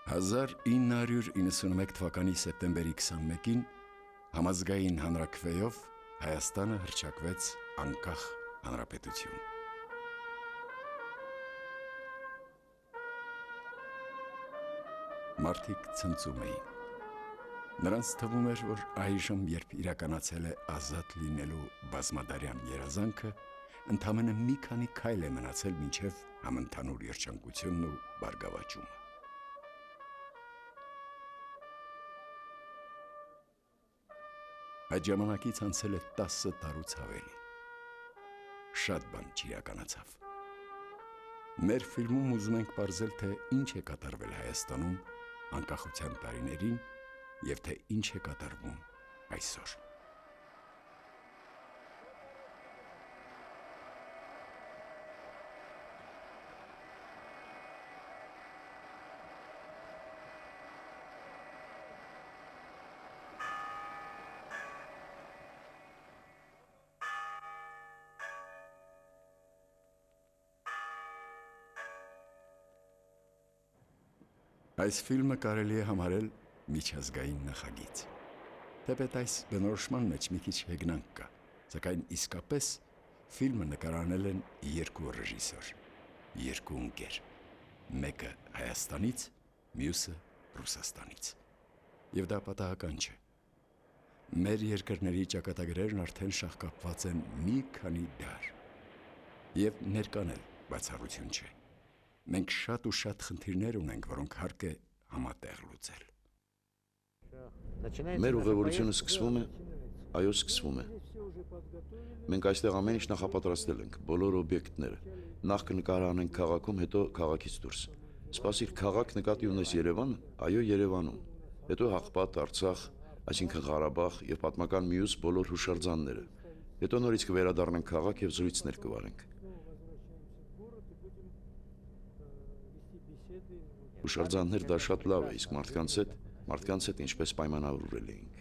1991 թվականի սեպտեմբերի 21-ին համազգային հանրաքվեով Հայաստանը հռչակվեց անկախ հանրապետություն։ Մարդիկ ցնծում էին։ Նրանց թվում էր, որ այժմ, երբ իրականացել է ազատ լինելու բազմադարյան երազանքը, ընդամենը մի քանի քայլ է մնացել մինչև համընդհանուր երջանկությունն ու բարգավաճումը։ Այդ ժամանակից անցել է 10 տարուց ավելի։ Շատ բան չիրականացավ։ Մեր ֆիլմում ուզում ենք պարզել, թե ինչ է կատարվել Հայաստանում անկախության տարիներին և թե ինչ է կատարվում այսօր։ Այս ֆիլմը կարելի է համարել միջազգային նախագիծ։ Թեպետ այս բնորոշման մեջ մի քիչ հեգնանք կա, սակայն իսկապես ֆիլմը նկարանել են երկու ռեժիսոր, երկու ընկեր, մեկը Հայաստանից, մյուսը Ռուսաստանից։ Եվ դա պատահական չէ։ Մեր երկրների ճակատագրերն արդեն շաղկապված են մի քանի դար։ Եվ ներկան էլ բացառություն չէ։ Մենք շատ ու շատ խնդիրներ ունենք, որոնք հարկ է համատեղ լուծել։ Մեր ուղևորությունը սկսվում է, այո, սկսվում է։ Մենք այստեղ ամեն ինչ նախապատրաստել ենք, բոլոր օբյեկտները։ Նախ կնկարանենք քաղաքում, հետո քաղաքից դուրս։ Սպասիր, քաղաք նկատի ունես Երևանը, այո, Երևանում։ Հետո Հաղպատ, Արցախ, այսինքն Ղարաբաղ եւ պատմական մյուս բոլոր հուշարձանները։ Հետո նորից կվերադառնանք քաղաք եւ զրույցներ կվարենք։ Հուշարձաններ դա շատ լավ է, իսկ մարդկանց հետ ինչպես պայմանավորվել էինք։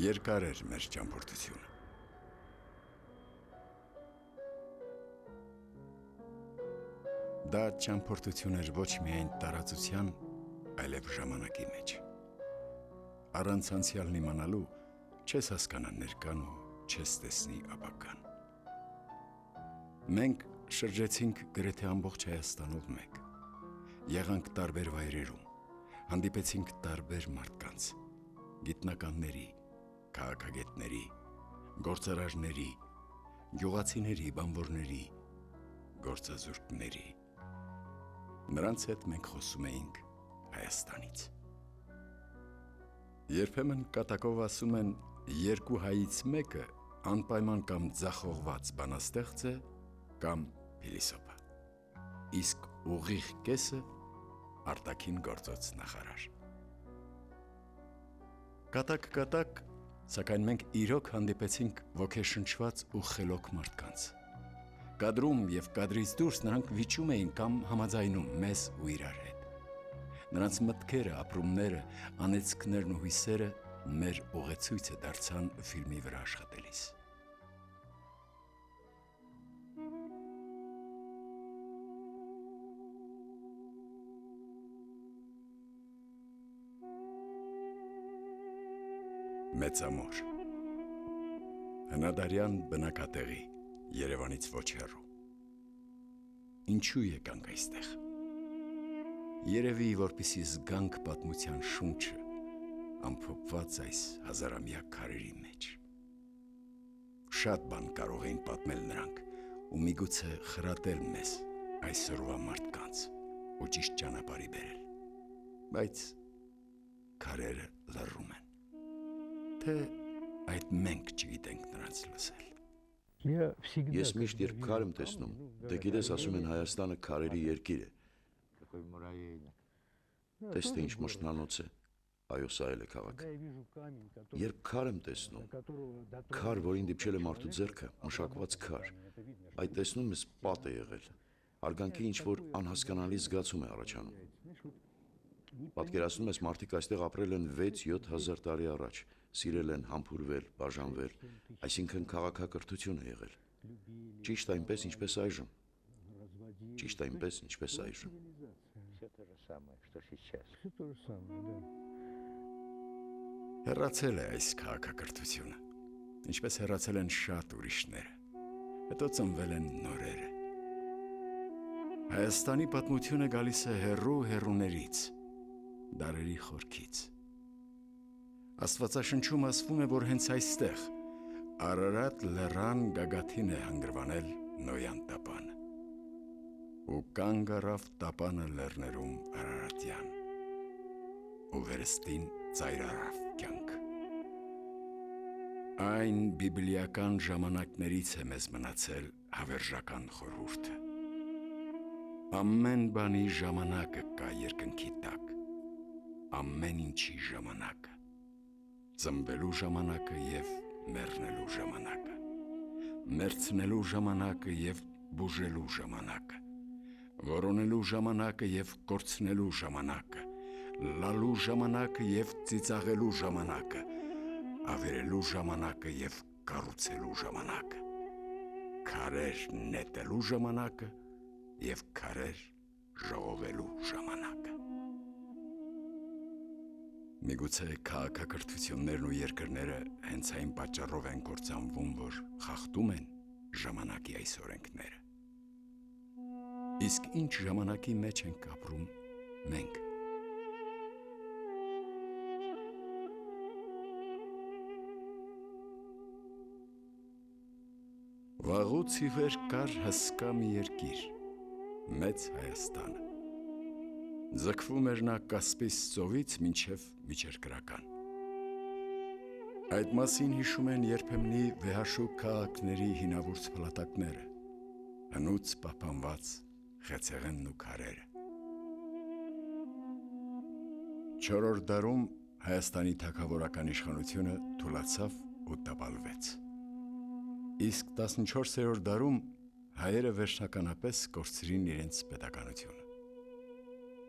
Երկար էր մեր ճամփորդությունը։ Դա ճամփորդություն էր ոչ միայն տարածության, այլև ժամանակի մեջ։ Առանց անցյալն իմանալու չես հասկանա ներկան ու չես տեսնի ապագան։ Մենք շրջեցինք գրեթե ամբողջ Հայաստանով մեկ։ Եղանք տարբեր վայրերում, հանդիպեցինք տարբեր մարդկանց, գիտնականների, քաղաքագետների, գործարարների, գյուղացիների, բանվորների, գործազուրկների։ Նրանց հետ մենք խոսում էինք Հայաստանից։ Երբեմն կատակով ասում են, երկու հայից մեկը անպայման կամ ձախողված բանաստեղծ է, կամ փիլիսոփա, իսկ ուղիղ կեսը արտաքին գործոց նախարար։ Կատակ, սակայն մենք իրոք հանդիպեցինք ոգեշնչված ու խելոք մարդկանց։ Կադրում և կադրից դուրս նրանք վիճում էին կամ համաձայնում մեզ ու իրար հետ։ Նրանց մտքերը, ապրումները, անեծքներն ու հույսերը մեր ուղեցույցը դարձան ֆիլմի վրա աշխատելիս։ Մեծամոր հնադարյան բնակատեղի Երևանից ոչ հեռու։ Ինչու եկանք այստեղ։ Երևի, որպեսզի զգանք պատմության շունչը ամփոփված այս հազարամյա քարերի մեջ։ Շատ բան կարող էին պատմել նրանք ու միգուցե խրատել մեզ այսօրվա մարդկանց ու ճիշտ ճանապարհի բերել, բայց քարերը լռում են, թե այդ մենք չգիտենք նրանց լսել։ Ես միշտ երբ քար եմ տեսնում, դե գիտես ասում են Հայաստանը քարերի երկիր է։ Տես թե ինչ մշտանոց է, այո, սա էլ է քաղաքը։ Երբ քար եմ տեսնում, քար, որին դիպչել է մարդու ձեռքը, մշակված քար, այդ տեսնում ես պատ է եղել, հարգանքի ինչ-որ անհասկանալի զգացում է առաջանում։ Պատկերացնում ես մարդիկ այստեղ ապրել են 6-7 հազար տարի առաջ, սիրել են, համբուրվել, բաժանվել, այսինքն քաղաքակրթություն է եղել։ Ճիշտ այնպես, ինչպես այժմ։ Ճիշտ այնպես, ինչպես այժմ։ Հեռացել է այս քաղաքակրթությունը, ինչպես հեռացել են շատ ուրիշները, հետո ծնվել են նորերը։ Հայաստանի պատմությունը գալիս է հեռուներից, դարերի խորքից։ Աստվածաշնչում ասվում է, որ հենց այստեղ Արարատ լեռան գագաթին է հանգրվանել Նոյան տապանը։ Ու կանգ առավ տապանը լեռներում Արարատյան, ու վերստին ծայր առավ կյանք։ Այն բիբլիական ժամանակներից է մեզ մնացել հավերժական խորհուրդը։ Ամեն բանի ժամանակը կա երկնքի տակ, ամեն ինչի ժամանակը, ծնվելու ժամանակը և մեռնելու ժամանակը, մեռցնելու ժամանակը և բուժելու ժամանակը, որոնելու ժամանակը և կորցնելու ժամանակը, լալու ժամանակը և ծիծաղելու ժամանակը, ավերելու ժամանակը և կառուցելու ժամանակը, քարեր նետելու ժամանակը և քարեր ժողովելու ժամանակը։ Միգուցե քաղաքակրթություններն ու երկրները հենց այն պատճառով են կործանվում, որ խախտում են ժամանակի այս օրենքները։ Իսկ ինչ ժամանակի մեջ ենք ապրում մենք։ Վաղուց ի վեր կար հսկա մի երկիր, Մեծ Հայաստանը։ Ձգվում էր նա Կասպից ծովից մինչև միջերկրական։ Այդ մասին հիշում են երբեմնի վեհաշուկ քաղաքների հինավուրց փլատակները, հնուց պահպանված խեցեղենն ու քարերը։ Չորրորդ դարում Հայաստանի թագավորական իշխանությունը թուլացավ ու տապալվեց։ Իսկ 14-րդ դարում հայերը վերջնականապես կորցրին իրենց պետականությունը։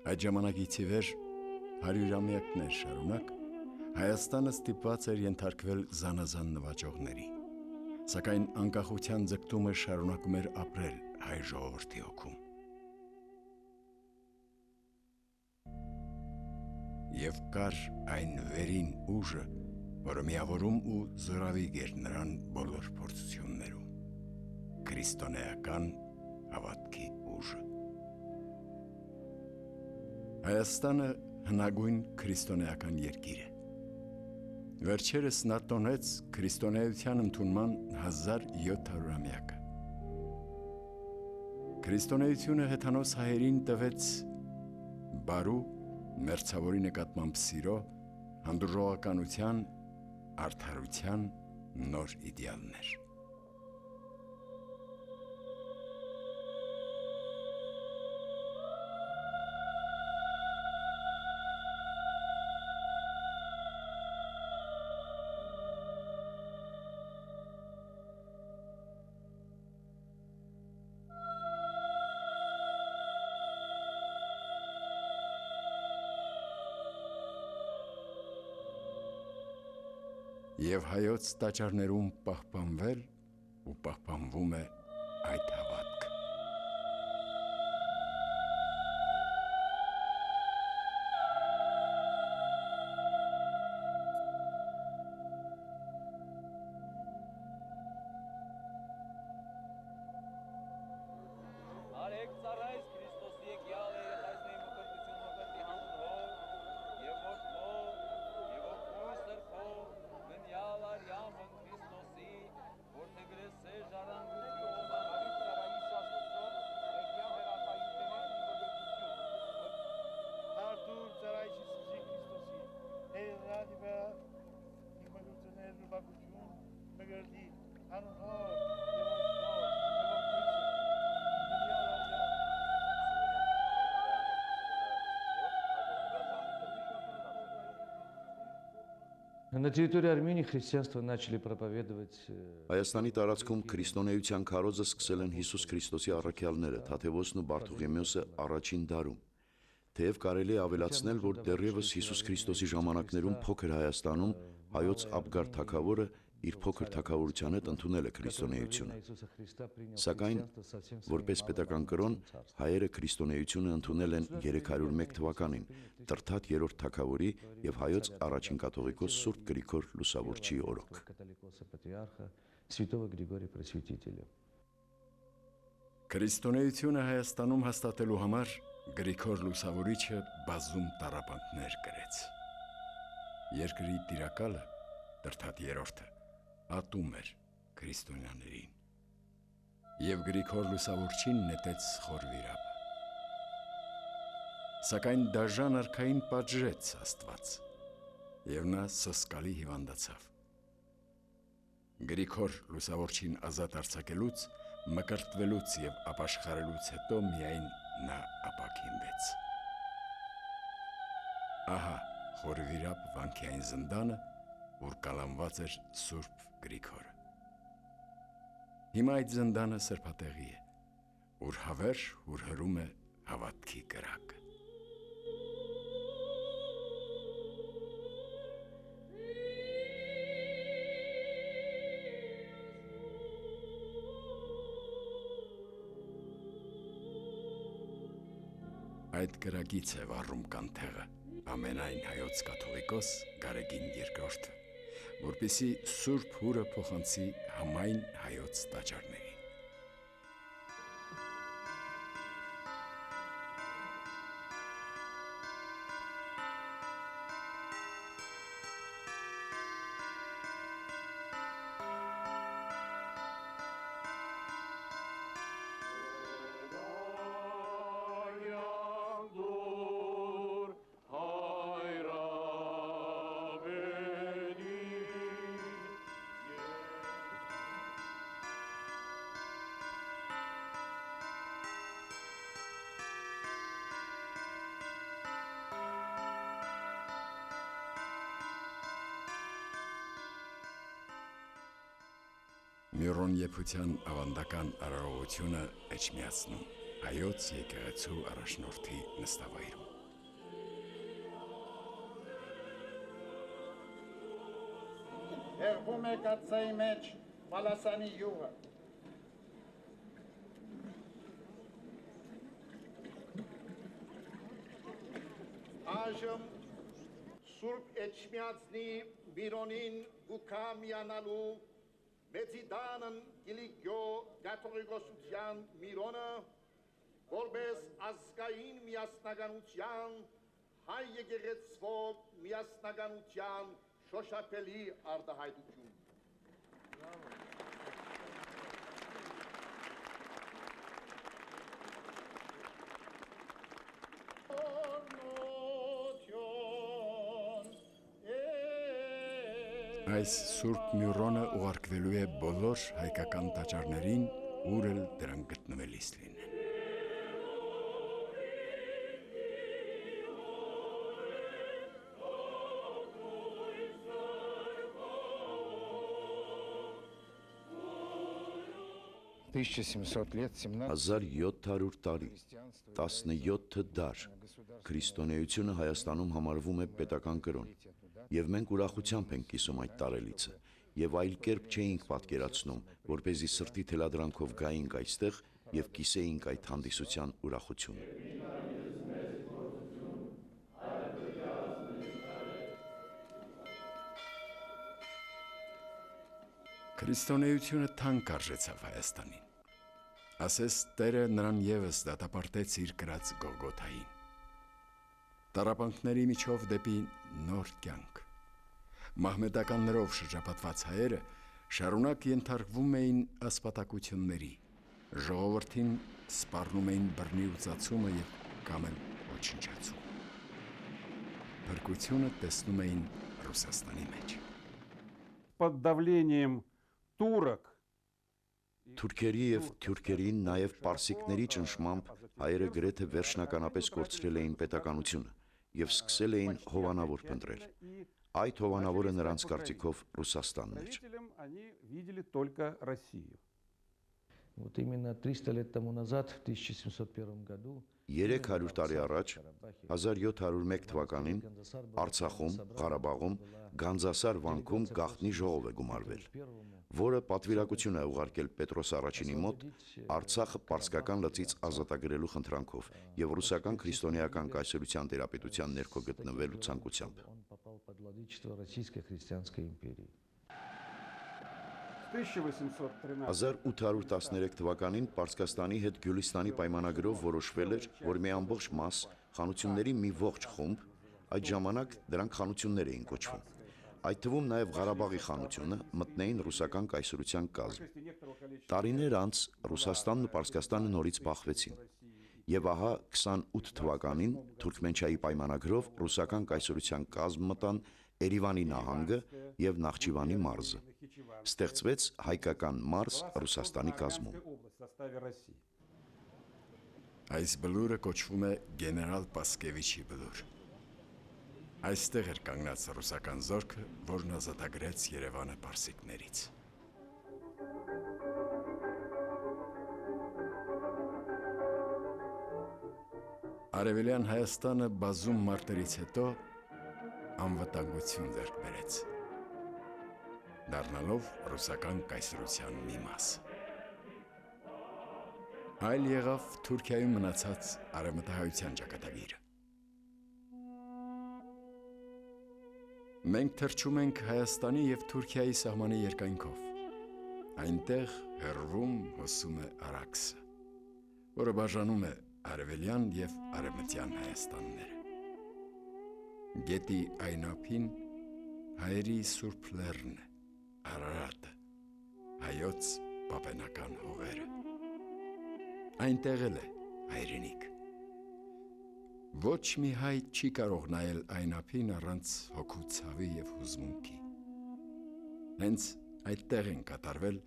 Այդ ժամանակից ի վեր 100-ամյակներ շարունակ Հայաստանը ստիպված էր ենթարկվել զանազան նվաճողների, սակայն անկախության ձգտումը շարունակում էր ապրել հայ ժողովրդի հոգում։ Եվ կար այն վերին ուժը, որը միավորում ու զորավիգ էր նրան բոլոր փորձություններում, քրիստոնեական հավատքի ուժը։ Հայաստանը հնագույն քրիստոնեական երկիր է։ Վերջերս նա տոնեց քրիստոնեության ընդունման 1700-ամյակը։ Քրիստոնեությունը հեթանոս հայերին տվեց բարու, մերձավորի նկատմամբ սիրո, հանդուրժողականության, արդարության նոր իդեալներ։ Եվ հայոց տաճարներում պահպանվել ու պահպանվում է այդ հավատքը։ Արեք ծառայս Քրիստոսի եկյալ երեխայցների մկրտություն մկրտի հանձնով և որդով և որդույս սրբով գնյալ արյամն Քրիստոսի, որ նգրես է ժառանգություն արեք ծառայիս Աստծով եկյալ երեխայցների մկրտություն Արտուր ծառայիս Քրիստոսի հերադիվա մկրտություններ նուբակություն մկրտի հանձնով На территории Армении христианство начали проповедовать. Հայաստանի տարածքում քրիստոնեության քարոզը սկսել են Հիսուս Քրիստոսի առաքյալները, Թադևոսն ու Բարթողեմեոսը առաջին դարում։ Թեև կարելի է ավելացնել, որ դեռևս Հիսուս Քրիստոսի ժամանակներում փոքր Հայաստանում հայոց Աբգար թագավորը իր փոքր թագավորության հետ ընդունել է քրիստոնեությունը։ Սակայն, որպես պետական կրոն, հայերը քրիստոնեությունը ընդունել են 301 թվականին Տրթատ 3-րդ թագավորի եւ հայոց առաջին կաթողիկոս Սուրբ Գրիգոր Լուսավորչի օրոք։ Քրիստոնեությունը Հայաստանում հաստատելու համար Գրիգոր Լուսավորիչը բազում տառապանքներ կրեց։ Երկրի տիրակալը Տրթատ 3-րդը ատում էր քրիստոնյաներին եւ Գրիգոր Լուսավորչին նետեց խորվիրապ։ Սակայն դաժան արքային պատժեց Աստված եւ նա սոսկալի հիվանդացավ։ Գրիգոր Լուսավորչին ազատ արձակելուց, մկրտվելուց եւ ապաշխարելուց հետո միայն նա ապաքինվեց։ Ահա խորվիրապ վանքային զնդանը, որ կալանված էր Սուրբ Գրիգորը։ Հիմա այդ զնդանը սրբատեղի է, որ հավերժ հուրհրում է հավատքի կրակը։ Այդ կրակից է վառում կանթեղը ամենայն հայոց կաթողիկոս Գարեգին II-ը, որպեսզի Սուրբ Հուրը փոխանցի համայն հայոց տաճարներին։ Միրոն Եփության ավանդական արարողությունը Էջմիածնում, հայոց եկեղեցու առաջնորդի նստավայրում։ Երբում է կացայի մեջ Պալասանի յուղը։ Այժմ Սուրբ Էջմիածնի Միրոնին գուքա միանալու Մեծիդանն Գիլիգյո կաթողիկոսության Միրոնը, որպես ազգային միասնականության, հայ եկեղեցվո միասնականության շոշափելի արտահայտություն։ Այս Սուրբ Միրոնը ուղարկվելու է բոլոր հայկական տաճարներին, ուր էլ դրանք գտնվելիս լինեն։ «1700 տարի, 17 դար, քրիստոնեությունը Հայաստանում համարվում է պետական կրոն, եւ մենք ուրախությամբ ենք կիսում այդ տարելիցը, եւ այլ կերպ չէինք պատկերացնում, որպեսզի սրտի թելադրանքով գայինք այստեղ եւ կիսեինք այդ հանդիսության ուրախությունը»։ Քրիստոնեությունը թանկ արժեցավ Հայաստանին։ Ասես Տերը նրան եւս դատապարտեց իր կրած Գողգոթային։ Տառապանքների միջով դեպի նոր կյանք։ Մահմեդականներով շրջապատված հայերը շարունակ ենթարկվում էին ասպատակությունների, ժողովրդին սպառնում էին բռնի ու ծածումը եւ կամ էլ ոչնչացում։ Փրկությունը տեսնում էին Ռուսաստանի մեջ։ Под давлением турок Թուրքերի եւ թյուրքերի, նաեւ պարսիկների ճնշմամբ հայերը գրեթե վերջնականապես կորցրել էին պետականությունը եւ սկսել էին հովանավոր փնտրել։ Այդ հովանավորը նրանց կարծիքով Ռուսաստանն էր։ они видели только Россию. Вот именно 300 лет тому назад, в 1701 году, 300 տարի առաջ 1701 թվականին Արցախում, Ղարաբաղում Գանձասար վանքում գաղտնի ժողով է գումարվել, որը պատվիրակություն է ուղարկել Պետրոս առաջինի մոտ Արցախը պարսկական լծից ազատագրելու խնդրանքով եւ ռուսական քրիստոնեական կայսրության տերապետության ներքո գտնվելու ցանկությամբ։ 1813 թվականին Պարսկաստանի հետ Գյուլիստանի պայմանագրով որոշվել էր, որ մի ամբողջ մաս խանությունների մի ողջ խումբ, այդ ժամանակ դրանք խանություններ էին կոչվում, այդ թվում նաև Ղարաբաղի խանությունը մտնեին ռուսական կայսրության կազմ։ Տարիներ անց Ռուսաստանն ու Պարսկաստանը նորից բախվեցին, եւ ահա 28 թվականին Թուրքմենչայի պայմանագրով ռուսական կայսրության կազմ մտան Երևանի նահանգը եւ Նախճիվանի մարզը։ Ստեղծվեց հայկական մարզ Ռուսաստանի կազմում։ Այս բլուրը կոչվում է գեներալ Պասկևիչի բլուր։ Այստեղ էր կանգնած ռուսական զորքը, որն ազատագրեց Երևանը պարսիկներից։ Արևելյան Հայաստանը բազում մարտերից հետո անվտանգություն ձեռք բերեց, դառնալով ռուսական կայսրության մի մաս։ Այլ եղավ Թուրքիայում մնացած արևմտահայության ճակատագիրը։ Մենք թռչում ենք Հայաստանի և Թուրքիայի սահմանի երկայնքով։ Այնտեղ հեռվում հոսում է Արաքսը, որը բաժանում է արևելյան և արևմտյան Հայաստանները։ Գետի այն ափին հայերի Սուրբ Լեռն է, Արարատը, հայոց պապենական հողերը։ Այնտեղ էլ է հայրենիք։ Ոչ մի հայ չի կարող նայել այն ափին առանց հոգու ցավի և հուզմունքի։ Հենց այդտեղ են կատարվել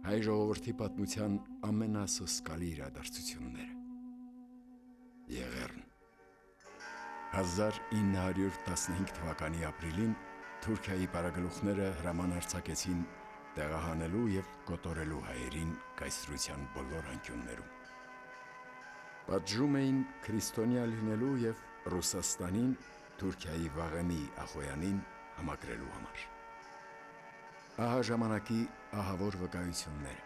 հայ ժողովրդի պատմության ամենասոսկալի իրադարձությունները։ Եղեռն 1915 թվականի ապրիլին Թուրքիայի պարագլուխները հրաման արձակեցին տեղահանելու և կոտորելու հայերին կայսրության բոլոր անկյուններում։ Պատժում էին քրիստոնյա լինելու և Ռուսաստանին Թուրքիայի Վաղեմի Ախոյանին համակրելու համար։ Ահա ժամանակի ահավոր վկայությունները։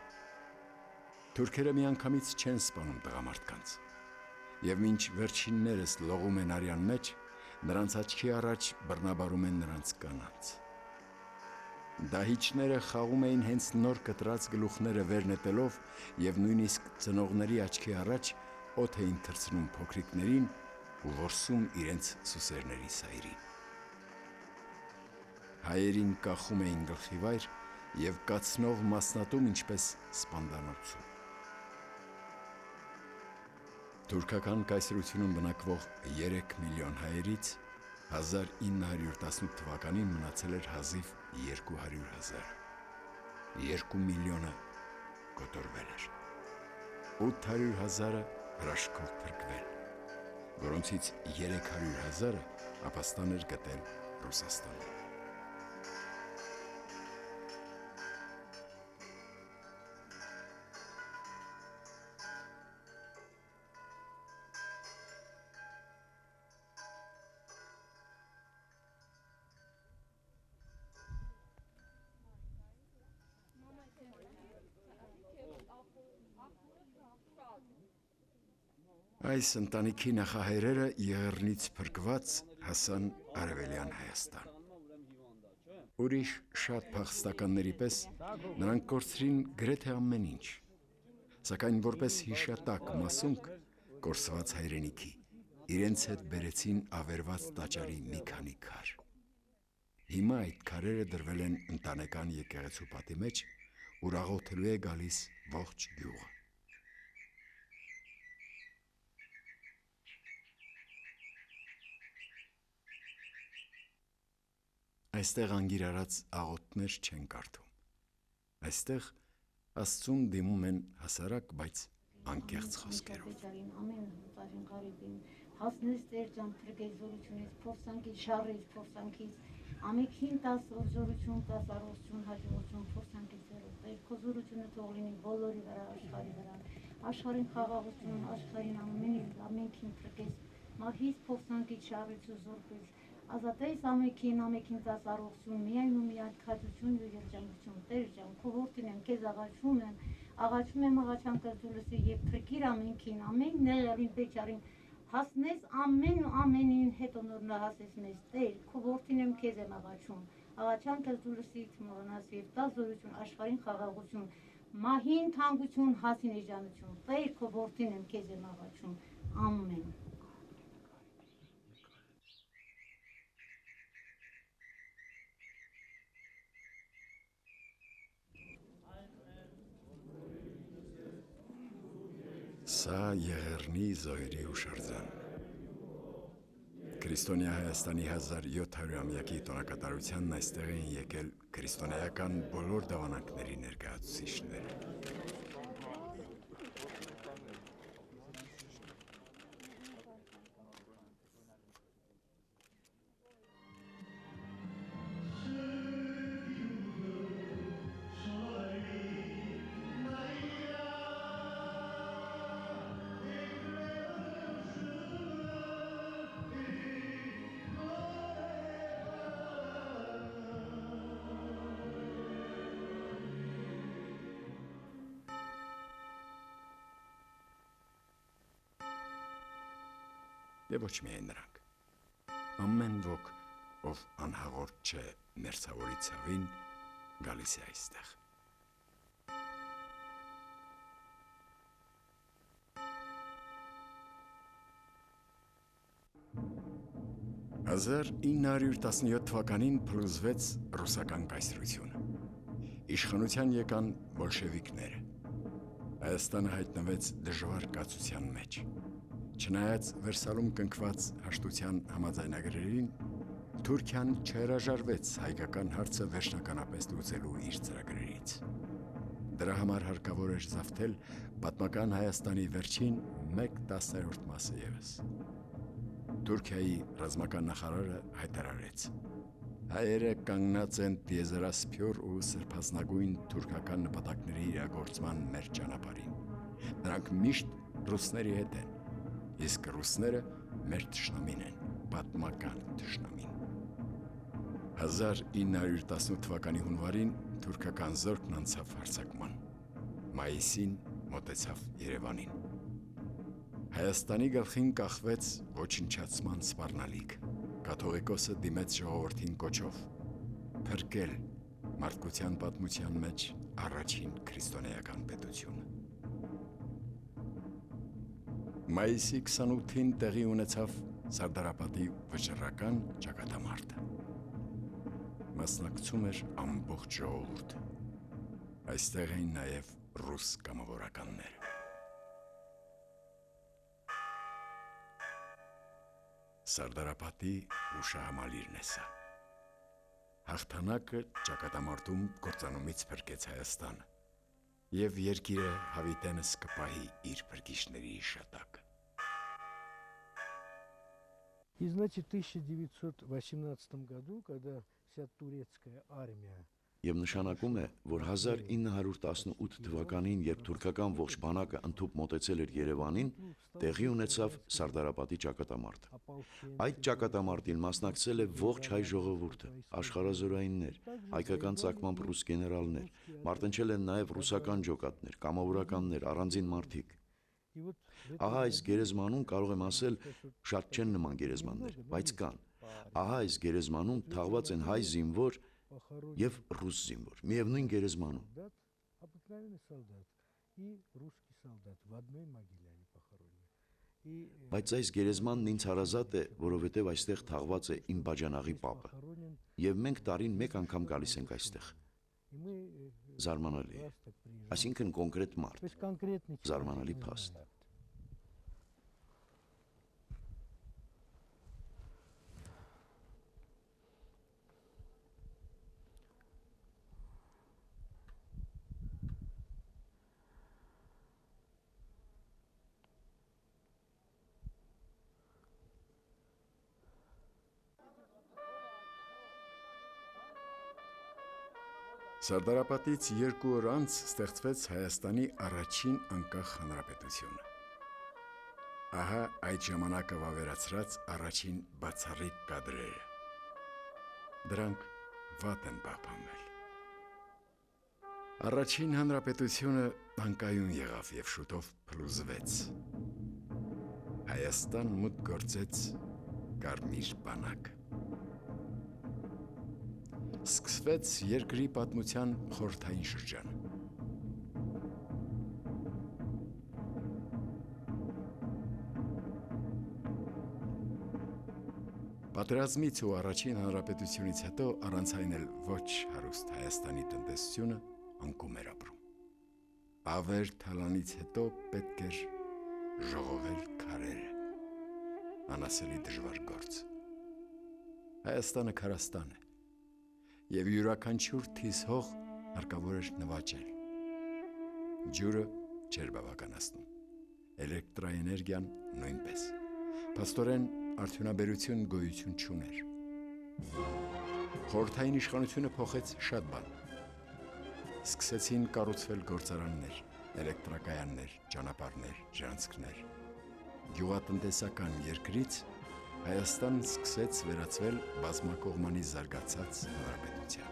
Թուրքերը միանգամից չեն սպանում տղամարդկանց, և մինչ վերջիններս լողում են արյան մեջ, նրանց աչքի առաջ բռնաբարում են նրանց կանանց։ Դահիճները խաղում էին հենց նոր կտրած գլուխները վեր նետելով և նույնիսկ ծնողների աչքի առաջ օդ էին թռցնում փոքրիկներին ու որսում իրենց սուսերների սայրին։ Հայերին կախում էին գլխիվայր և կացնով մասնատում ինչպես սպանդանոցում։ Թուրքական կայսրությունում բնակվող 3 միլիոն հայերից 1918 թվականին մնացել էր հազիվ 200,000, 2 միլիոնը կոտորվել էր, 800,000-ը հրաշքով փրկվել, որոնցից 300,000-ը ապաստան էր գտել Ռուսաստանում։ Այս ընտանիքի նախահայրերը Եղեռնից փրկված հասան Արևելյան Հայաստան։ Ուրիշ շատ փախստականների պես նրանք կորցրին գրեթե ամեն ինչ, սակայն որպես հիշատակ մասունք կորսված հայրենիքի իրենց հետ բերեցին ավերված տաճարի մի քանի քար։ Հիմա այդ քարերը դրվել են ընտանեկան եկեղեցու պատի մեջ, ուր աղոթելու է գալիս ողջ գյուղը։ Այստեղ անգիրարած աղոթներ չեն կարդում։ Այստեղ Աստծուն դիմում են հասարակ, բայց անկեղծ խոսքերով։ Հասնես Տեր ջան, փրկես զորությունից, փորձանքից, շարից, փորձանքից, ամենքին տաս զորություն, տաս առողջություն, հաջողություն, փորձանքից եղող Տեր, քո զորությունը թող լինի բոլորի վրա, աշխարհի վրա, աշխարհին խաղաղություն, աշխարհին ամենքին փրկես, մահից, փորձանքից, շարից ու զորքից, Ազատես ամեքին տաս առողջություն, միայն ու միայն քաջություն ու երջանկություն, Տեր ջան, քո որդին եմ, քեզ աղաչում եմ աղաչանքս դու լսի եւ փրկիր ամենքին, ամեն նեղերին, բեճարին, հասնես ամեն ու ամենին հետո նոր նա հասես մեզ, Տեր, քո որդին եմ, քեզ եմ աղաչում, աղաչանքս դու լսի թմողնաս եւ տա զորություն, աշխարհին խաղաղություն, մահին թանկություն, հասին էժանություն, Տեր, քո որդին եմ, քեզ եմ աղաչում, ամեն։ Սա Եղեռնի Զոհերի հուշարձան։ Քրիստոնյա Հայաստանի 1700-ամյակի տոնակատարությանն այստեղ են եկել քրիստոնեական բոլոր դավանանքների ներկայացուցիչները։ Եվ ոչ միայն նրանք, ամեն ոք, ով անհաղորդ չէ մերձավորի ցավին, գալիս է այստեղ։ 1917 թվականին փլուզվեց ռուսական կայսրությունը։ Իշխանության եկան բոլշևիկները։ Հայաստանը հայտնվեց դժվար կացության մեջ։ Չնայած Վերսալում կնքված հաշտության համաձայնագրերին, Թուրքիան չհրաժարվեց հայկական հարցը վերջնականապես լուծելու իր ծրագրերից։ Դրա համար հարկավոր էր զավթել պատմական Հայաստանի վերջին 1/10 մասը ևս։ Թուրքիայի ռազմական նախարարը հայտարարեց. հայերը կանգնած են տիեզերասփյուռ ու սրբազնագույն թուրքական նպատակների իրագործման մեր ճանապարհին։ Նրանք միշտ ռուսների հետ են, իսկ ռուսները մեր թշնամին են, պատմական թշնամին։ 1918 թվականի հունվարին թուրքական զորքն անցավ հարձակման։ Մայիսին մոտեցավ Երևանին։ Հայաստանի գլխին կախվեց ոչնչացման սպառնալիք։ Կաթողիկոսը դիմեց ժողովրդին կոչով. փրկել մարդկության պատմության մեջ առաջին քրիստոնեական պետությունը։ Մայիսի 28-ին տեղի ունեցավ Սարդարապատի վճռական ճակատամարտը։ Մասնակցում էր ամբողջ ժողովուրդը։ Այստեղ էին նաև ռուս կամավորականները։ Սարդարապատի հուշահամալիրն է սա։ Հաղթանակը ճակատամարտում կործանումից փրկեց Հայաստանը, և երկիրը հավիտենս կպահի իր փրկիչների իշատակը։ И значит, в 1918 году, когда вся турецкая армия Եվ նշանակում է, որ 1918 թվականին, երբ թուրքական ողջ բանակը ընդհուպ մոտեցել էր Երևանին, տեղի ունեցավ Սարդարապատի ճակատամարտը։ Այդ ճակատամարտին մասնակցել է ողջ հայ ժողովուրդը, աշխարհազորայիններ, հայկական ծագմամբ ռուս գեներալներ, մարտնչել են նաև ռուսական ջոկատներ, կամավորականներ, առանձին մարդիկ։ Ահա այս գերեզմանում կարող եմ ասել, շատ չեն նման գերեզմաններ, բայց կան։ Ահա այս գերեզմանում թաղված են հայ զինվոր և ռուս զինվոր, միևնույն գերեզմանում։ Բայց այս գերեզմանն ինձ հարազատ է, որովհետև այստեղ թաղված է իմ բաջանաղի պապը, և մենք տարին մեկ անգամ գալիս ենք այստեղ։ Զարմանալի է, այսինքն կոնկրետ մարդ, զարմանալի փաստ։ Սարդարապատից 2 օր անց ստեղծվեց Հայաստանի առաջին անկախ հանրապետությունը։ Ահա այդ ժամանակը վավերացրած առաջին բացառիկ կադրերը։ դրանք վատ են պահպանվել։ Առաջին հանրապետությունը անկայուն եղավ եւ շուտով փլուզվեց։ Հայաստան մուտք գործեց կարմիր բանակ։ Սկսվեց երկրի պատմության խորհրդային շրջանը։ Պատերազմից ու առաջին հանրապետությունից հետո առանց այն էլ ոչ հարուստ Հայաստանի տնտեսությունը անկում էր ապրում։ Ավեր թալանից հետո պետք էր ժողովել քարերը, անասելի դժվար գործ։ Հայաստանը քարաստան է, եւ յուրաքանչյուր թիս հող հարկավոր էր նվաճել։ Ջուրը չէր բավականացնում, էլեկտրաէներգիան նույնպես։ Փաստորեն արդյունաբերություն գոյություն չուներ։ Խորհրդային իշխանությունը փոխեց շատ բան։ Սկսեցին կառուցվել գործարաններ, էլեկտրակայաններ, ճանապարհներ, ջրանցքներ։ Գյուղատնտեսական երկրից Հայաստանն սկսեց վերածվել բազմակողմանի զարգացած հանրապետության։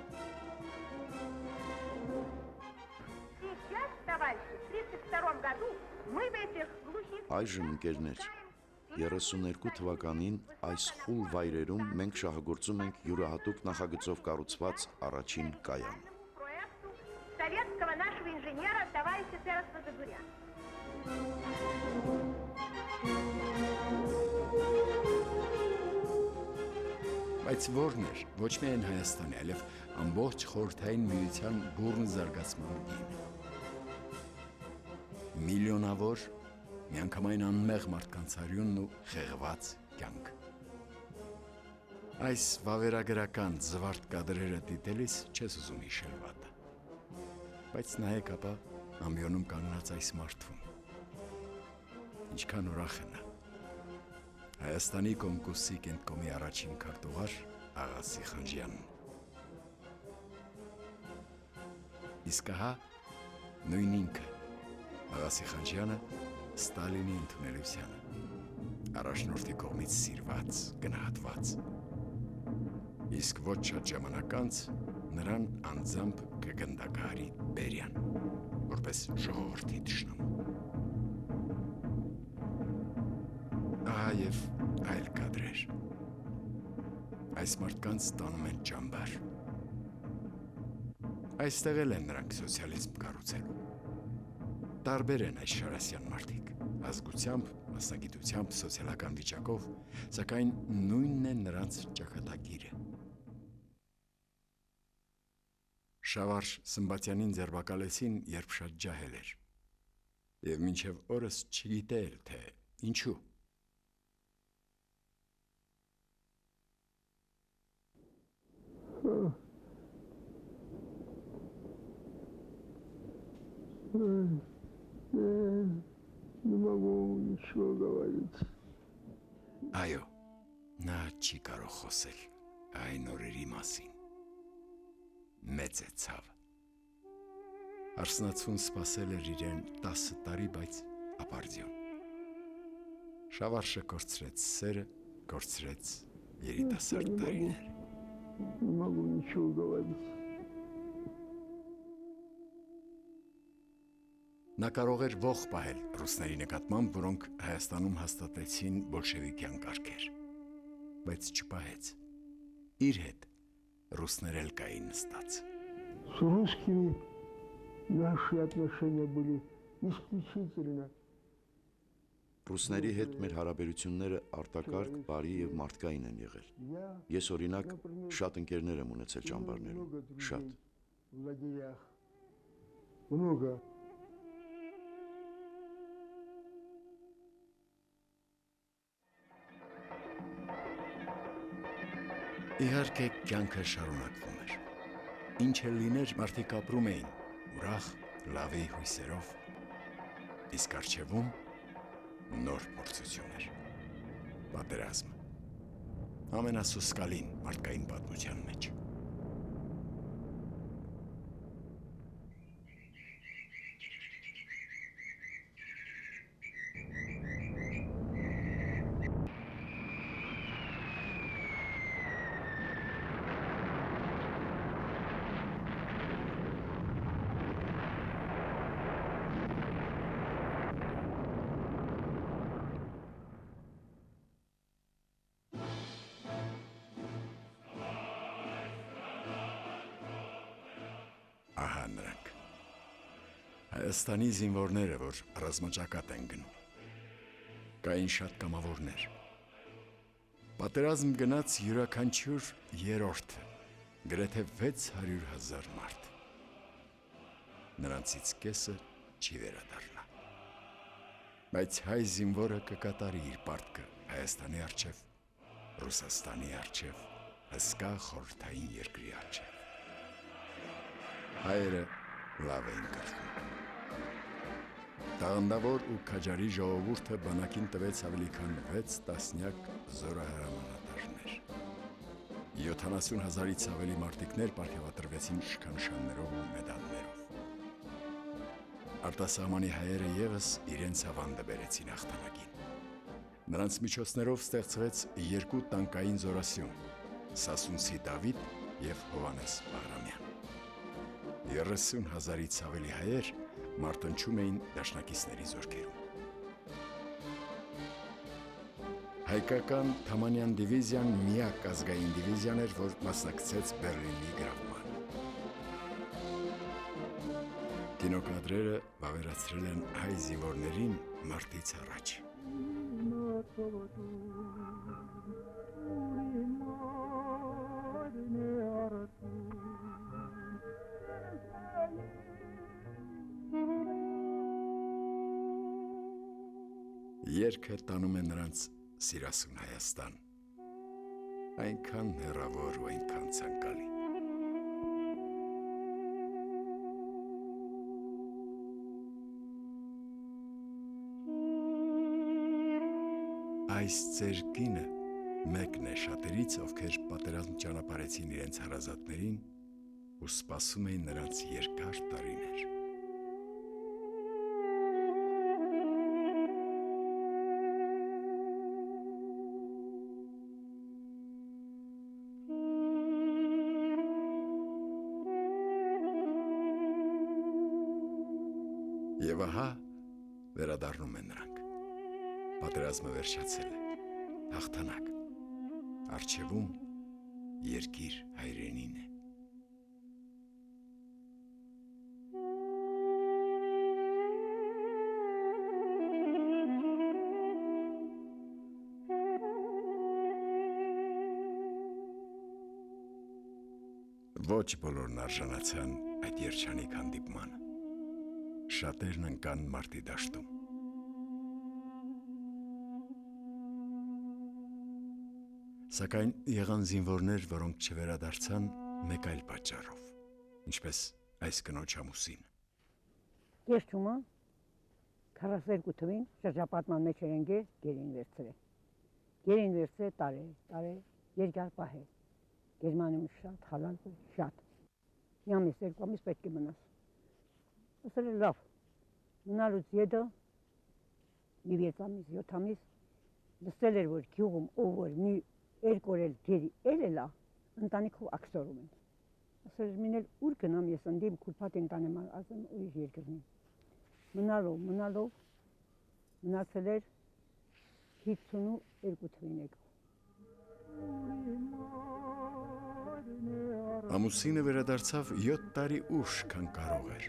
Այժմ ընկերներ, 32 թվականին այս խուլ վայրերում մենք շահագործում ենք յուրահատուկ նախագծով կառուցված առաջին կայանը։ Բայց որն էր ոչ միայն Հայաստանի, այլև ամբողջ խորհրդային միության բուռն զարգացման գինը։ Միլիոնավոր միանգամայն անմեղ մարդկանց արյունն ու խեղված կյանք։ Այս վավերագրական զվարթ կադրերը դիտելիս չես ուզում հիշել վատը։ Բայց նայեք ապա ամյոնում կանգնած այս մարդուն։ Ինչքան ուրախ է նա։ Հայաստանի կոմկուսի կենտկոմի առաջին քարտուղար Աղա Սիխանջյանն։ Իսկ ահա նույն ինքը Աղա Սիխանջյանը Ստալինի ընդունելությանը, առաջնորդի կողմից սիրված, գնահատված։ Իսկ ոչ շատ ժամանակ անց նրան անձամբ կգնդակահարի Բերյան, որպես ժողովրդի թշնամու։ Ահա և այլ կադրեր։ Այս մարդկանց տանում են ճամբար։ Այստեղ էլ են նրանք սոցիալիզմ կառուցելու։ Տարբեր են այս շարասյան մարդիկ, ազգությամբ, մասնագիտությամբ, սոցիալական վիճակով, սակայն նույնն է նրանց ճակատագիրը։ Շավարժ Սմբատյանին ձերբակալեցին, երբ շատ ջահել էր, և մինչև օրս չգիտե էլ, թե ինչու։ Не могу ничего говорить. Այո, նա չի կարող խոսել այն օրերի մասին։ Մեծ է ցավը։ Արսնացուն սպասել էր իրեն 10 տարի, բայց ապարդյուն։ Շավարժը կորցրեց սերը, կորցրեց երիտասարդ տարիները։ Не могу ничего говорить. Նա կարող էր ողջ պահել ռուսների նկատմամբ, որոնք Հայաստանում հաստատեցին բոլշևիկյան կարգեր, բայց չպահեց։ Իր հետ ռուսներ էլ կային նստած։ С русскими наши отношения были исключительно. Ռուսների հետ մեր հարաբերությունները արտակարգ, բարի եւ մարդկային են եղել։ Ես օրինակ շատ ընկերներ եմ ունեցել ճամբարներում, շատ։ В лагерях. Много. Իհարկե կյանքը շարունակվում էր։ Ինչ էլ լիներ, մարդիկ ապրում էին, ուրախ, լավի հույսերով, իսկ առջևում նոր փորձություն էր։ Պատերազմը։ Ամենասոսկալին մարդկային պատմության մեջ։ Ահա նրանք։ Հայաստանի զինվորները, որ ռազմաճակատ են գնում։ Կային շատ կամավորներ։ Պատերազմ գնաց յուրաքանչյուր երրորդը, գրեթե 600,000 մարդ։ Նրանցից կեսը չի վերադառնա։ Բայց հայ զինվորը կկատարի իր պարտքը Հայաստանի առջև, Ռուսաստանի առջև, հսկա խորհրդային երկրի առջև։ Հայերը լավ էին կրթվում։ Տաղանդավոր ու քաջարի ժողովուրդը բանակին տվեց ավելի քան 6 տասնյակ զորահրամանատարներ։ 70,000-ից ավելի մարտիկներ պարգևատրվեցին շքանշաններով ու մեդալներով։ Արտասահմանի հայերը ևս իրենց ավանդը բերեցին հաղթանակին։ Նրանց միջոցներով ստեղծվեց 2 տանկային զորասյուն՝ Սասունցի Դավիթ և Հովհաննես Բաղրամյան։ 30,000-ից ավելի հայեր մարտնչում էին դաշնակիցների զորքերում։ Հայկական Թամանյան դիվիզիան միակ ազգային դիվիզիան էր, որ մասնակցեց Բեռլինի գրավմանը։ Կինոկադրերը վավերացրել են հայ զինվորներին մարտից առաջ։ Երգը տանում է նրանց սիրասուն Հայաստան, այնքան հեռավոր ու այնքան ցանկալի։ Այս ծեր կինը մեկն է շատերից, ովքեր պատերազմ ճանապարհեցին իրենց հարազատներին ու սպասում էին նրանց երկար տարիներ։ Եվ ահա վերադառնում են նրանք։ Պատերազմը վերջացել է, հաղթանակ, առջևում երկիր հայրենին է։ Ոչ բոլորն արժանացան այդ երջանիկ հանդիպմանը։ Շատերն ընկան մարտի դաշտում։ Սակայն եղան զինվորներ, որոնք չվերադարձան մեկ այլ պատճառով, ինչպես այս կնոջ ամուսին։ Կերջումը 42 թվին շրջապատման մեջ երենգե գերին վերցրե։ Գերին վերցրե տարե, երկար պահե։ Գերմանում շատ հալալ շատ։ Մի ամիս, 2 ամիս պետք է մնաս։ Ասել է լավ, մնալուց ետո մի 6 ամիս, 7 ամիս լսել էր, որ գյուղում ով որ մի երկորել գերի էլելա, ընտանիքով ակսորում են։ Ասել էր մին էլ ուր գնամ ես ընդիմ քուրփատ ընտանեմ ասեմ ուրիշ երկրնի։ Մնալով մնացել էր 52 թվին եկավ։ Ամուսինը վերադարձավ 7 տարի ուշ, քան կարող էր։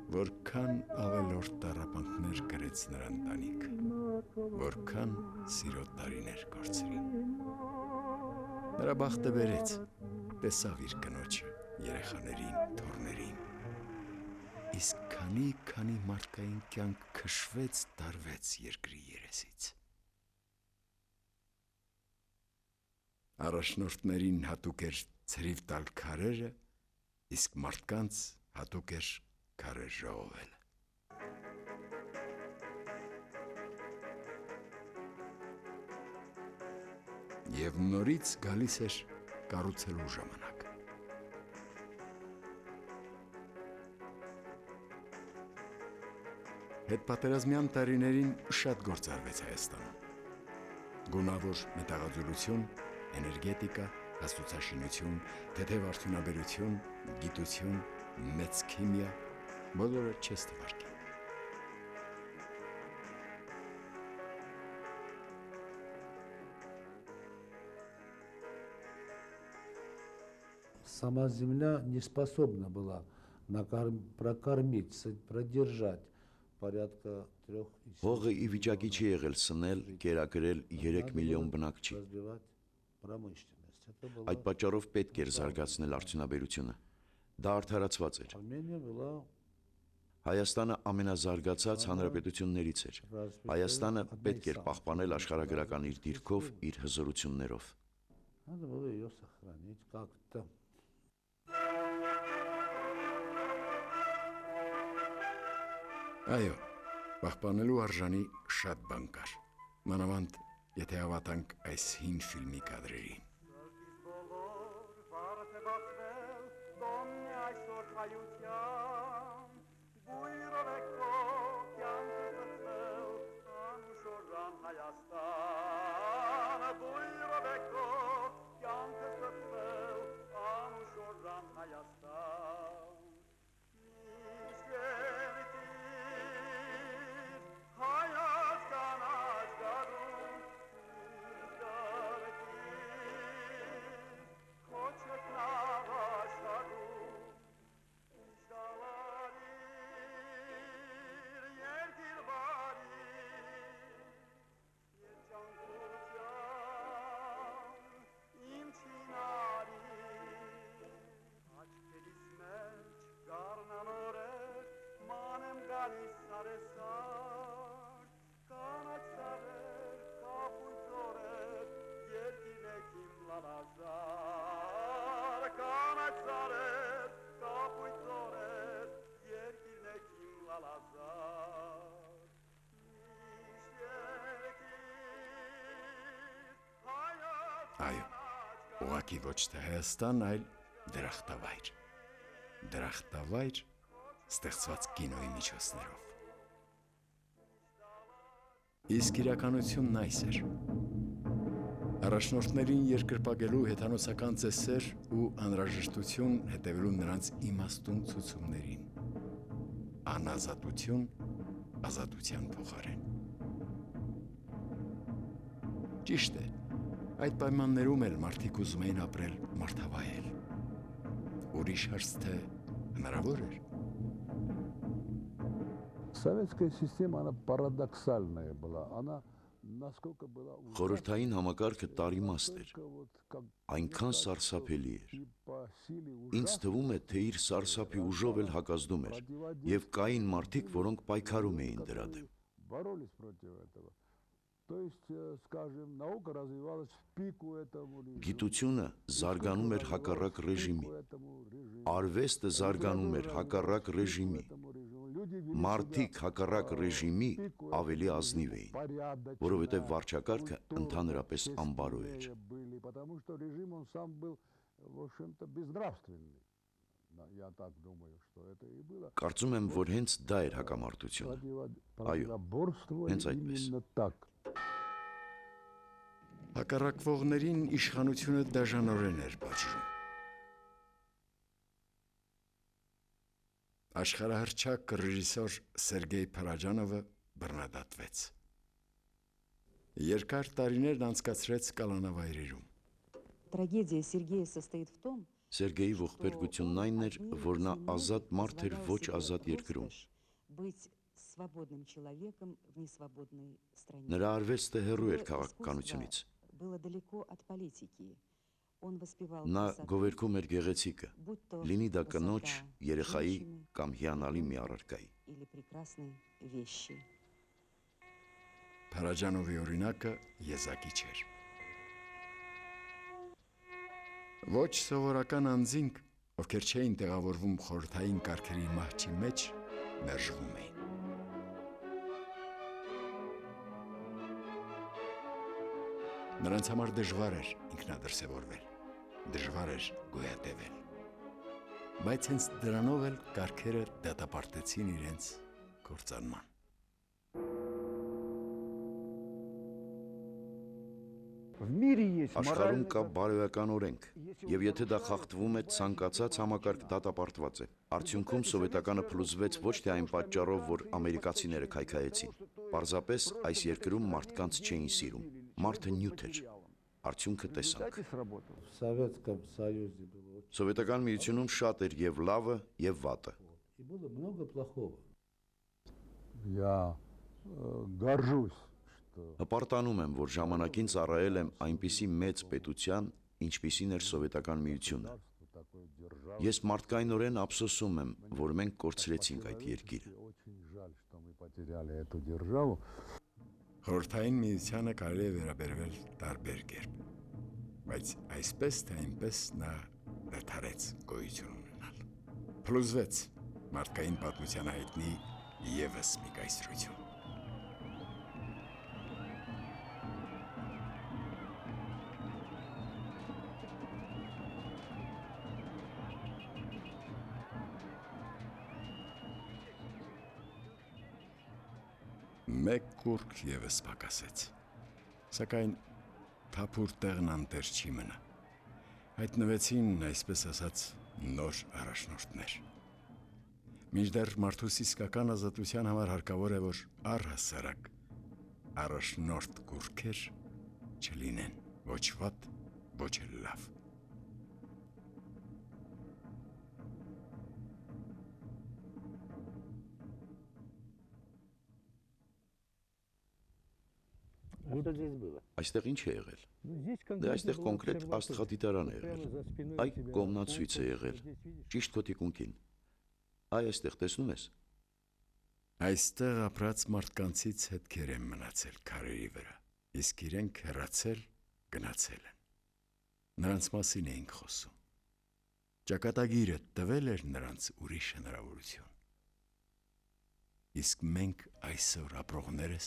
Որքան ավելորդ տառապանքներ կրեց նրա ընտանիքը, որքան սիրո տարիներ կորցրի։ Նրա բախտը բերեց, տեսավ իր կնոջը, երեխաներին, թոռներին։ Իսկ քանի մարդկային կյանք քշվեց, տարվեց երկրի երեսից։ Առաջնորդներին հատուկ էր ցրիվ տալ քարերը, իսկ մարդկանց հատուկ էր քարեր ժողովելը։ Եվ նորից գալիս էր կառուցելու ժամանակ։ Հետպատերազմյան տարիներին շատ գործ արվեց Հայաստանում։ Գունավոր մետաղաձուլություն, էներգետիկա, հաստոցաշինություն, թեթև արդյունաբերություն, գիտություն, մեծ քիմիա, բոլորը չես թվարկի։ Сама земля не способна была прокормить, продержать порядка 3 Հողը ի վիճակի չի եղել սնել, կերակրել 3 միլիոն բնակչի։ развивать промышленность. Это была Այդ պատճառով պետք էր զարգացնել արդյունաբերությունը։ Դա արդարացված էր։ Армения была Հայաստանը ամենազարգացած հանրապետություններից էր։ Հայաստանը պետք էր պահպանել աշխարհագրական իր դիրքով, իր հզորություններով։ надо было ее сохранить как-то. Այո, պահպանելու արժանի շատ բան կար։ Մանավանդ, եթե հավատանք այս հին ֆիլմի կադրերին։ Այո, ուղղակի ոչ թե Հայաստան, այլ դրախտավայր։ Դրախտավայր ստեղծված կինոյի միջոցներով։ Իսկ իրականությունն այս էր։ Առաջնորդներին երկրպագելու հեթանոսական ծեսեր ու անհրաժեշտություն հետևելու նրանց իմաստուն ցուցումներին։ Անազատություն ազատության փոխարեն։ Ճիշտ է, այդ պայմաններում էլ մարդիկ ուզում էին ապրել մարդավայել։ Ուրիշ հարց թե հնարավոր էր։ Советская система, она парадоксальная была. Она насколько была Խորհրդային համակարգը տարիմաստ էր, այնքան սարսափելի էր։ Ինձ թվում է, թե իր սարսափի ուժով էլ հակազդում էր, եւ կային մարդիկ, որոնք պայքարում էին դրա դեմ։ боролись против этого. То есть, скажем, наука развивалась в пику этому режиму. Գիտությունը զարգանում էր հակառակ ռեժիմի, արվեստը զարգանում էր հակառակ ռեժիմի, մարդիկ հակառակ ռեժիմի ավելի ազնիվ էին, որովհետև վարչակարգը ընդհանրապես անբարո էր։ Потому что режим он сам был, в общем-то, безнравственный. Я так думаю, что это и было. Կարծում եմ, որ հենց դա էր հակամարտությունը։ Այո, հենց այդպես։ Именно так. Հակառակվողներին իշխանությունը դաժանորեն էր պատժում։ Աշխարհահռչակ ռեժիսոր Սերգեյ Փարաջանովը բռնադատվեց։ Երկար տարիներ անցկացրեց կալանավայրերում։ Трагедия Сергея состоит в том, Սերգեյի ողբերգությունն այն էր, որ նա ազատ մարդ էր ոչ ազատ երկրում։ быть свободным человеком в несвободной стране. Նրա արվեստը հեռու էր քաղաքականությունից։ Было далеко от политики. Он воспевал Նա красоту, գովերգում էր գեղեցիկը, будь то լինի դա կնոջ, красота երեխայի женщины կամ հիանալի մի առարկայի։ или прекрасной вещи. Փարաջանովի օրինակը եզակի չէր։ Ոչ սովորական անձինք, ովքեր չէին տեղավորվում խորհրդային կարգերի մահճի մեջ, մերժվում էին։ Նրանց համար դժվար էր ինքնադրսևորվել, դժվար էր գոյատևել։ Բայց հենց դրանով էլ կարգերը դատապարտեցին իրենց կործանման։ В мире есть Աշխարհում կա բարոյական օրենք, եւ եթե դա խախտվում է, ցանկացած համակարգ դատապարտված է։ Արդյունքում սովետականը փլուզվեց ոչ թե այն պատճառով, որ ամերիկացիները քայքայեցին։ Պարզապես այս երկրում մարդկանց չէին սիրում։ Մարդը նյութ էր։ Արդյունքը տեսանք։ В Советском Союзе было Սովետական միությունում շատ էր եւ լավը եւ վատը։ И было много плохого. Я горжусь, что Հպարտանում եմ, որ ժամանակին ծառայել եմ այնպիսի մեծ պետության, ինչպիսին էր Սովետական միությունը։ Ես մարդկայնորեն ափսոսում եմ, որ մենք կորցրեցինք այդ երկիրը։ очень жаль, что мы потеряли эту державу. Խորհրդային միությանը կարելի է վերաբերվել տարբեր կերպ, բայց այսպես թե այնպես նա դադարեց գոյություն ունենալ։ Փլուզվեց մարդկային պատմության հայտնի ևս մի կայսրություն։ Մեկ կուրկ ևս պակասեց, սակայն թափուր տեղն անտեր չի մնա։ Հայտնվեցին, այսպես ասած, նոր առաջնորդներ։ Մինչդեռ մարդուս իսկական ազատության համար հարկավոր է, որ առհասարակ առաջնորդ կուրքեր չլինեն, ոչ վատ, ոչ էլ լավ։ Что здесь было? Այստեղ ինչ է եղել։ Здесь Դե այստեղ была կոնկրետ обсерватория. աստղադիտարան է եղել։ Прямо за спиной Այ у тебя կողմնացույց է пункт, եղել։ вот здесь, видишь? Ճիշտ քո թիկունքին։ Այ այստեղ տեսնում ես։ Այստեղ ապրած մարդկանցից հետքեր են մնացել քարերի վրա, իսկ իրենք հեռացել, գնացել են։ Նրանց մասին էինք խոսում։ Ճակատագիրը տվել էր նրանց ուրիշ հնարավորություն։ Իսկ մենք այսօր ապրողներս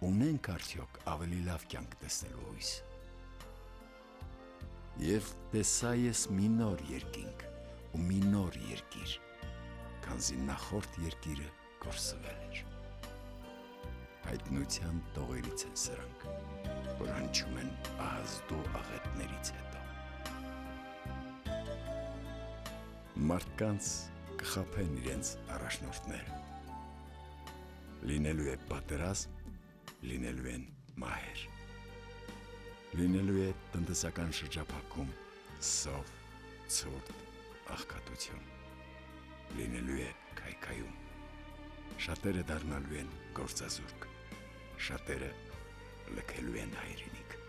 ունենք արդյոք ավելի լավ կյանք տեսնելու հույս։ Եվ տեսա ես մի նոր երկինք ու մի նոր երկիր, քանզի նախորդ երկիրը կորսվել էր։ Հայտնության տողերից են սրանք, որ հնչում են ահազդու աղետներից հետո։ Մարդկանց կխաբեն իրենց առաջնորդները։ Լինելու է պատերազմ, լինելու են մահեր։ Լինելու է տնտեսական շրջափակում, սով, ցուրտ, աղքատություն։ Լինելու է քայքայում։ Շատերը դառնալու են գործազուրկ, շատերը լքելու են հայրենիք։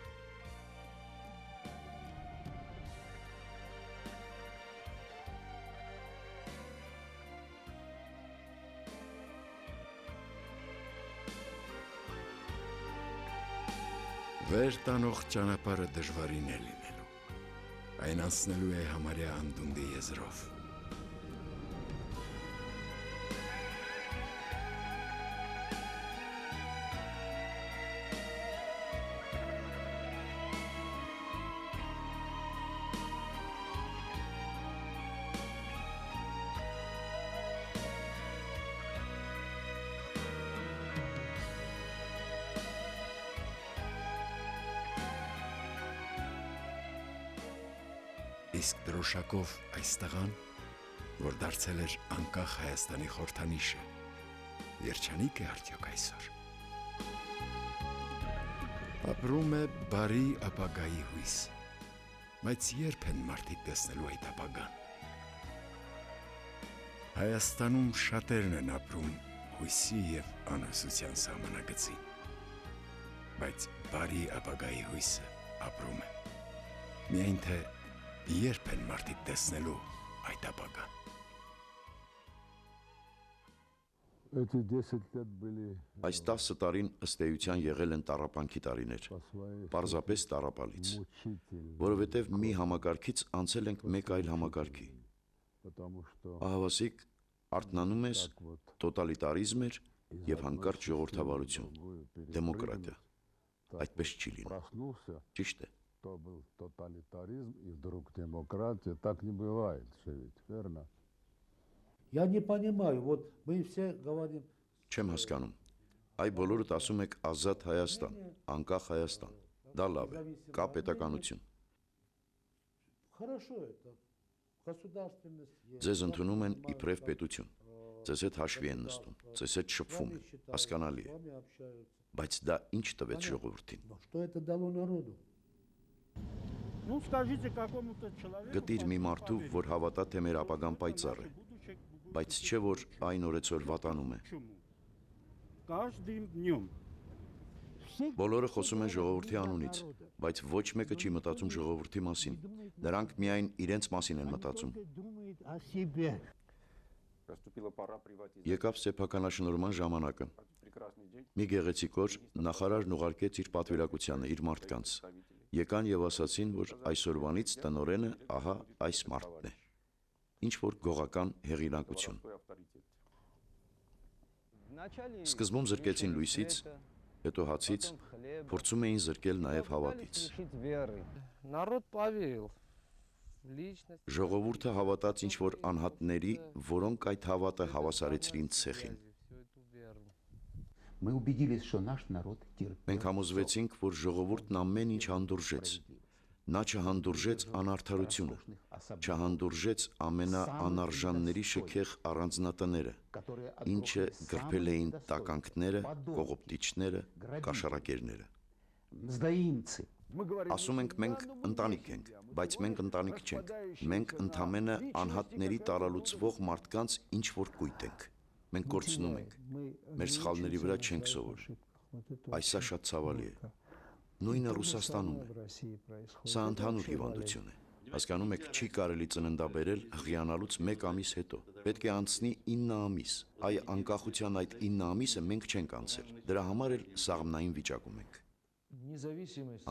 Վեր տանող ճանապարհը դժվարին է լինելու, այն անցնելու է համարյա անդունդի եզրով։ Իսկ դրոշակով այս տղան, որ դարձել էր անկախ Հայաստանի խորհրդանիշը, երջանիկ է արդյոք այսօր։ Ապրում է բարի ապագայի հույս, բայց երբ են մարդիկ տեսնելու այդ ապագան։ Հայաստանում շատերն են ապրում հույսի և անհուսության սահմանագծին, բայց բարի ապագայի հույսը ապրում է։ Միայն թե երբ են մարդիկ տեսնելու այդ ապագան։ Эти 10 лет были Այս 10 տարին ըստ էության եղել են տառապանքի տարիներ, по своей պարզապես տառապալից, мучительны, որովհետև մի համակարգից անցել ենք մեկ այլ համակարգի։ потому что Ահավասիկ արթնանում ես, так вот տոտալիտարիզմ էր из եւ одной հանկարծ системы в ժողովրդավարություն, другую դեմոկրատիա։ так Այդպես вот չի լինում։ проснулся, Ճիշտ է։ то был тоталитаризм и вдруг демократия. Так не бывает же ведь, верно? Я не понимаю, вот мы все говорим, Չեմ հասկանում։ Այ բոլորդ ասում եք ազատ Հայաստան, անկախ Հայաստան։ Դա լավ է, կա պետականություն։ хорошо это, государственность есть. Ձեզ ընդունում են իբրև պետություն։ Ձեզ հետ հաշվի են նստում, ձեզ հետ շփվում են, հասկանալի է։ С вами общаются. Բայց դա ինչ տվեց ժողովրդին։ Но что это дало народу? Ну, скажите какому-то человеку... Գտիր մի մարդու, որ հավատա, թե մեր ապագան պայծառ է, բայց չէ, որ այն օրեցօր վատանում է։ Каждым днем. Բոլորը խոսում են ժողովրդի անունից, բայց ոչ մեկը չի մտածում ժողովրդի մասին։ Նրանք միայն իրենց մասին են մտածում։ Եկավ սեփականաշնորհման ժամանակը։ Մի գեղեցիկ օր նախարարն ուղարկեց իր պատվիրակությանը իր մարդկանց։ Եկան եւ ասացին, որ այսօրվանից տնօրենը ահա այս մարդն է։ Ինչ որ գողական հեղինակություն։ Սկզբում զրկեցին լույսից, հետո հացից, փորձում էին զրկել նաև հավատից։ Ժողովուրդը հավատաց ինչ-որ անհատների, որոնք այդ հավատը հավասարեցրին ցեխին։ Մենք համոզվեցինք, որ ժողովուրդն ամեն ինչ հանդուրժեց։ Նա չհանդուրժեց անարդարությունը, չհանդուրժեց ամենաանարժանների շքեղ առանձնատները, ինչը գրփել էին տականքները, կողոպտիչները, կաշառակերները։ Ասում ենք մենք ընտանիք ենք, բայց մենք ընտանիք չենք, մենք ընդամենը անհատների տարալուծվող մարդկանց ինչ-որ կույտ ենք, մենք կորցնում ենք, մեր սխալների վրա չենք սովոր, այսա շատ ցավալի է։ Նույնը Ռուսաստանում է։ Սա ընդհանուր հիվանդություն է։ Հասկանում եք, չի կարելի ծննդաբերել հղիանալուց 1 ամիս հետո։ Պետք է անցնի 9 ամիս։ Այ անկախության այդ 9 ամիսը մենք չենք անցել։ Դրա համար էլ սաղմնային վիճակում ենք։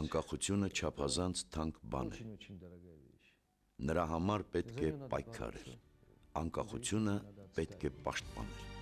Անկախությունը չափազանց թանկ բան է։ Նրա համար պետք է պայքարել։ Անկախությունը պետք է պաշտպանել։